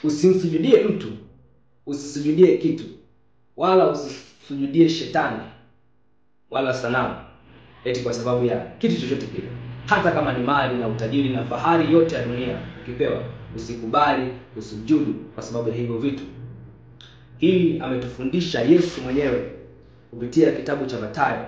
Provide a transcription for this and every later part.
Usimsujudie mtu, usisujudie kitu, wala usisujudie shetani wala sanamu, eti kwa sababu ya kitu chochote kile. Hata kama ni mali na utajiri na fahari yote ya dunia ukipewa, usikubali kusujudu kwa sababu ya hivyo vitu. Hili ametufundisha Yesu mwenyewe kupitia kitabu cha Mathayo.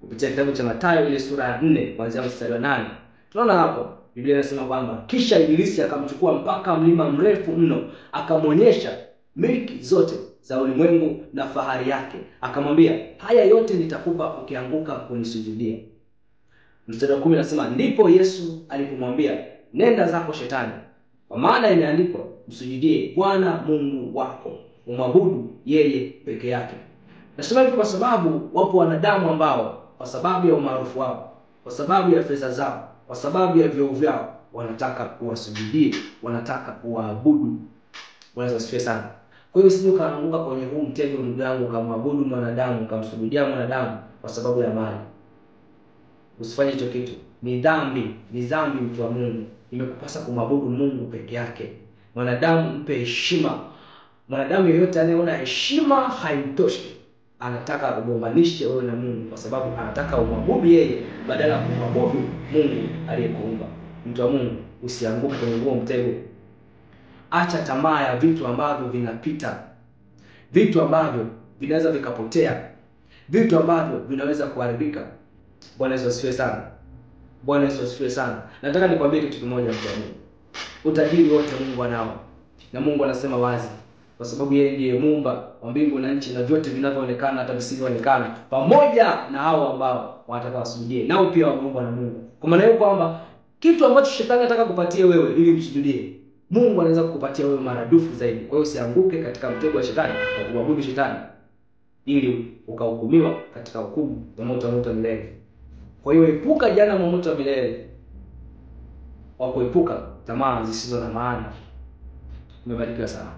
Kupitia kitabu cha Mathayo ile sura ya 4 kuanzia mstari wa 8. Tunaona hapo Biblia inasema kwamba kisha Ibilisi akamchukua mpaka mlima mrefu mno, akamwonyesha milki zote za ulimwengu na fahari yake. Akamwambia, haya yote nitakupa ukianguka kunisujudia. Mstari wa 10 unasema, ndipo Yesu alipomwambia, nenda zako Shetani, kwa maana imeandikwa, msujudie Bwana Mungu wako, umwabudu yeye peke yake. Nasema hivi kwa sababu wapo wanadamu ambao kwa sababu ya umaarufu wao, kwa sababu ya pesa zao, kwa sababu ya vyeo vyao, wanataka kuwasujudie, wanataka kuwaabudu. Bwana asifiwe sana. Kwa hiyo usije ukaanguka kwenye huu mtego ndugu yangu, ukamwabudu mwanadamu, ukamsujudia mwanadamu kwa sababu ya mali. Usifanye hicho kitu. Ni dhambi, ni dhambi mtu wa Mungu. Imekupasa kumwabudu Mungu peke yake. Mwanadamu mpe heshima. Mwanadamu yeyote anayeona heshima haimtoshi, anataka kugombanishe wewe na Mungu kwa sababu anataka umwabudu yeye badala ya kumwabudu Mungu aliyekuumba. Mtu wa Mungu, usianguke kwenye huo mtego. Acha tamaa ya vitu ambavyo vinapita, vitu ambavyo vinaweza vikapotea, vitu ambavyo vinaweza kuharibika. Bwana Yesu asifiwe sana. Bwana Yesu asifiwe sana. Nataka nikwambie kitu kimoja mtu wa Mungu. Utajiri wote Mungu anao. Na Mungu anasema wazi, kwa sababu yeye ndiye muumba wa mbingu na nchi na vyote vinavyoonekana hata visivyoonekana, pamoja na hao ambao wanataka wasujudie, nao pia wameumbwa na Mungu. Kwa maana hiyo kwamba kitu ambacho shetani anataka kupatia wewe ili msujudie, Mungu anaweza kukupatia wewe maradufu zaidi. Kwa hiyo usianguke katika mtego wa shetani wa kuabudu shetani ili ukahukumiwa katika hukumu ya moto milele. Kwa hiyo epuka jana moto milele, wa kuepuka tamaa zisizo na maana. Umebarikiwa sana.